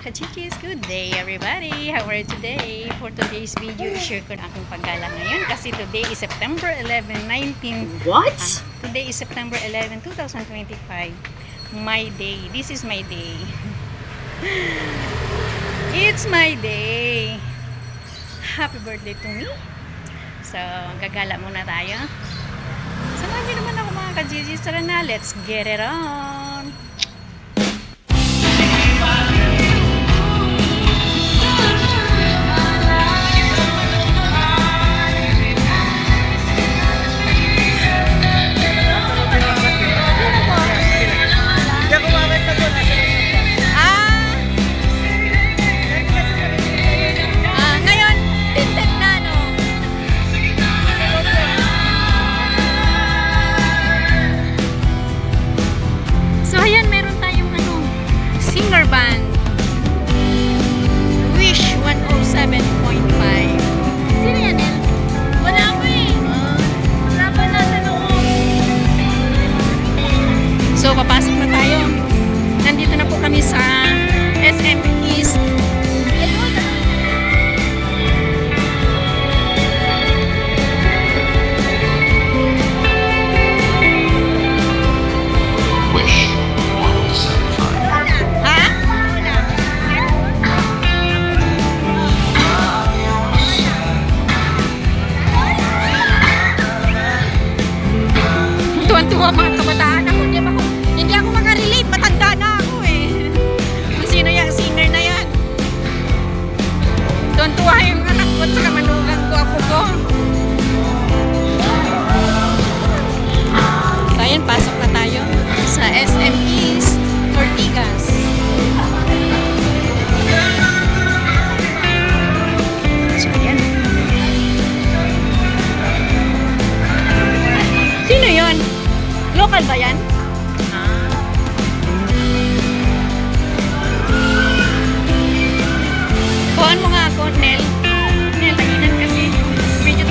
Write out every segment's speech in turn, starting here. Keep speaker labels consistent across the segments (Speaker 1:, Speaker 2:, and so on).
Speaker 1: Kachikis, good day everybody! How are you today? For today's video, i-share ko na akong paggala ngayon kasi today is September 11, 19...
Speaker 2: What?
Speaker 1: Today is September 11, 2025. My day. This is my day. It's my day. Happy birthday to me. So, gagala muna tayo. Samahan niyo naman ako mga kachikis. Tara na, let's get it on! Singer band Wish 107.5. Sino yan, El? Wala ko eh. Wala pa nasa loob. So, papasok na tayo. Nandito na po kami sa SM East. Tuwan-tuwa mga kabataan ako. Hindi ako makarelate. Matanda na ako eh. Kung sino yung singer na yan. Tuwan-tuwa yung anak ko at saka manugang ko ako ko. So ayan, pasok na tayo sa SM East Ortigas. So ayan. Sino yun? Local ba yan? Kuhaan mo nga ako, Nel. Nel, taginan kasi. Medyo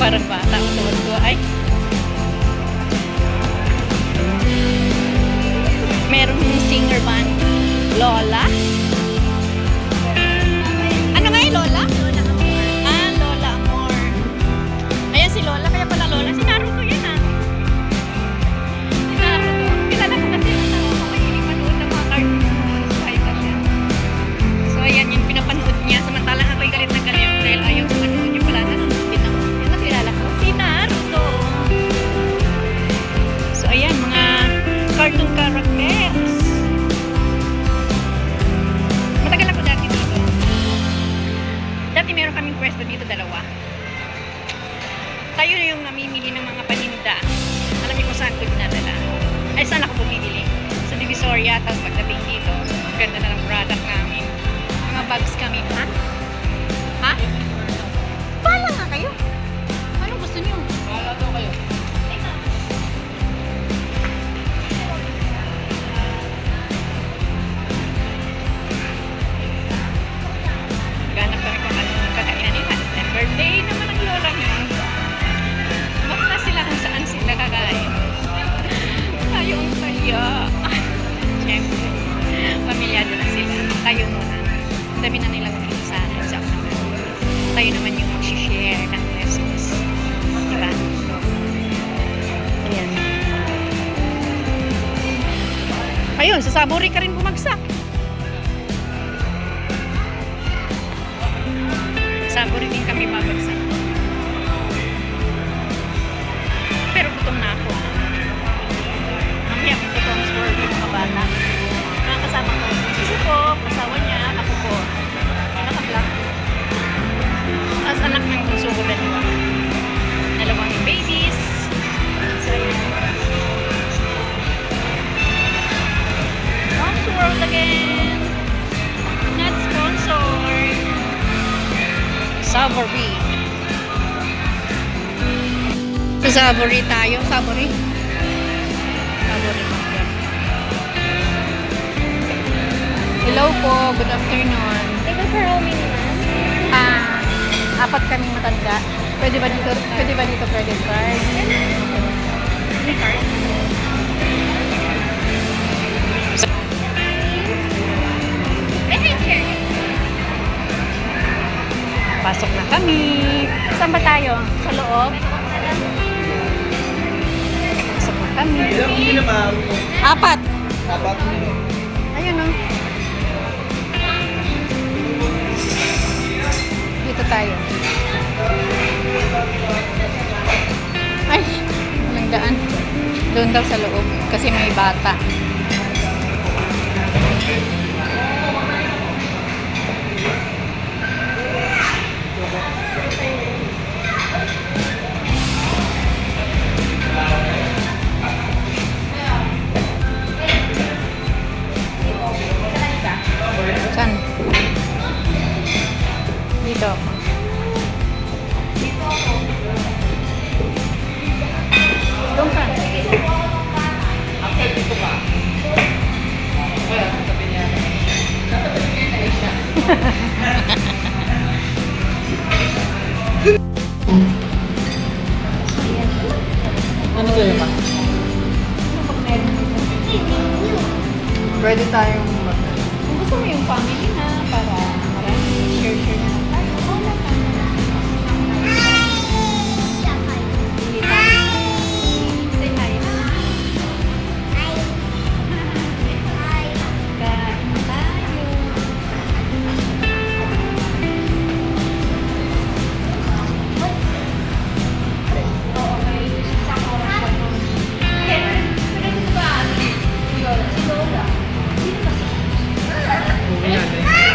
Speaker 1: Parang bata ang tuhod ko. Ay. Meron singer band. Lola. Ano nga yung Lola? Lola Amor. Ah, Lola Amor. Ayan si Lola. Kaya pala Lola. Si Naruto yan ah. Si Naruto. Kilala ko kasi yung tao ko. Mahilig manood ng mga cartoons. Ay, kasi. So ayan yung pinapanood niya. Samantalang ako'y galit na galit. Dahil ayaw ko manood yung pala. Nanonood din ako. Yan ang kilala ko. Si Naruto. So ayan mga cartoon characters. Matagal ako dati dito. Dati meron kaming pwesto dito, dalawa. Tayo na yung namimili ng mga paninda. Alam niyo kung saan ko dinadala. Ay, saan ako bumibili? Sa Divisoria, tapos pagdating dito, ganda na ng product namin. Mga bags kami. Ha? Ha? Pala nga kayo. Anong gusto niyo? Pala daw kayo. Ganap kami kung anong kakainan nila. And birthday naman ang lola niya. Bakit na sila kung saan sila kakain? Tayo ang saya. Siyempre, pamilyado na sila. Tayo muna. Ang dami na nilang sa akin. Tayo naman yung mag-share ng lessons. Diba? Ayan. Ayun, sa Sabori ka rin bumagsak. Sabori din kami babagsak. Pero gutom na ako. Mamaya gutom ang sword yung mga bata. Mga kasama ko. Sisi ko, kasawa niya, ako po. Naka-black. As anak ng bunso ko dalawa. Dalawang babies. So, ayan. Mom's World again. Not sponsored. Sabori. Sa Sabori tayo. Sabori. Sabori. Hello po. Good afternoon.
Speaker 2: Ito for roaming naman.
Speaker 1: Apat kaming matanda. Pwede ba dito? Pwede ba dito credit card?
Speaker 2: May card?
Speaker 1: Pasok na kami. Saan ba tayo? Sa loob? Pasok na kami. Apat. Ayun o. Dito tayo. Ay, walang daan. Doon daw sa loob. Kasi may bata. Saan? Dito ako. Doon ka. After dito ka. Wala, sabi niya. Sabi niya na siya. Ano sa'yo pa? Pwede tayong Kung gusto mo yung family na para marami share na tayo. Wala ka na. Hindi tayo. Say hi. Kain na tayo.
Speaker 2: Uwi natin.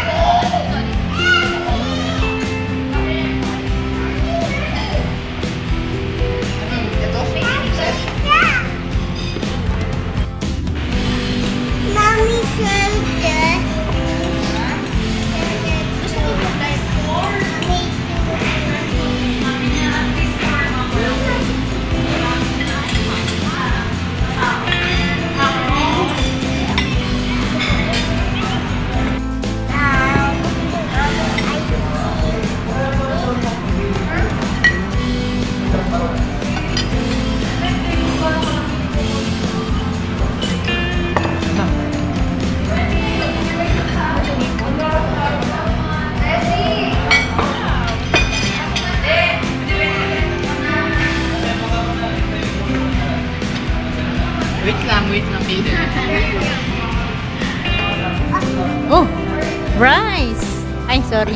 Speaker 3: Rice. Ay, sorry.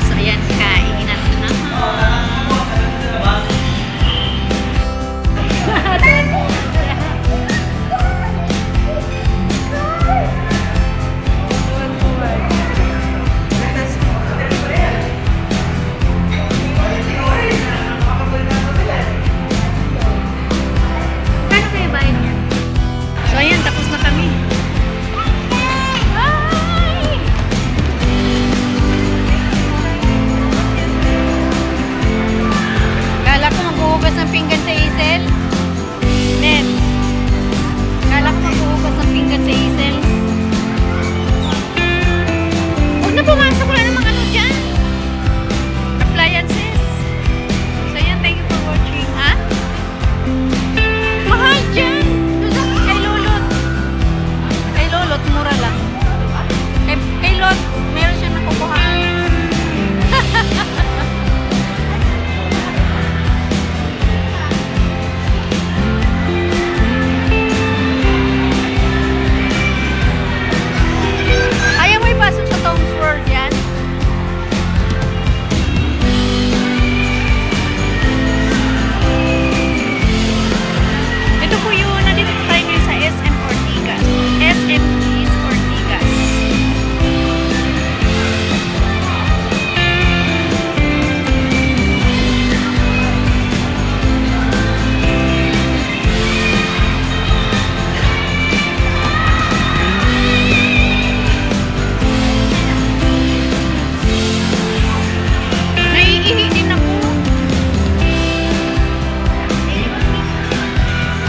Speaker 1: So, ayan, kainan na.
Speaker 2: Kano kayo bayad niya?
Speaker 1: So, ayan, tapos na kami. Kala ko maghuhugas ng pinggan sa Isel. Nen. Kala ko maghuhugas ng pinggan sa Isel. Huwag na pumasok, wala namang ano dyan. Appliances. So, ayan, thank you for watching. Ha? Mahal dyan. Doon sa kay Lulot. Kay Lulot, mura lang. Kay Lot, meron siya nakukuhaan. Ayaw mo ipasok sa Tom's World yan? Ito po yun, nandito po tayo ngayon sa SM Ortigas. SM East Ortigas. Naiihi din ako.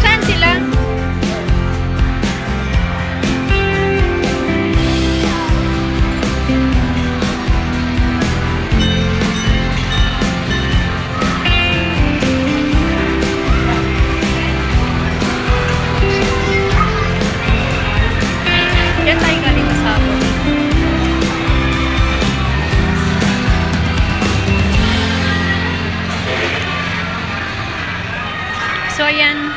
Speaker 1: Saan sila? Yan tayo galing sa sabon. So, ayan.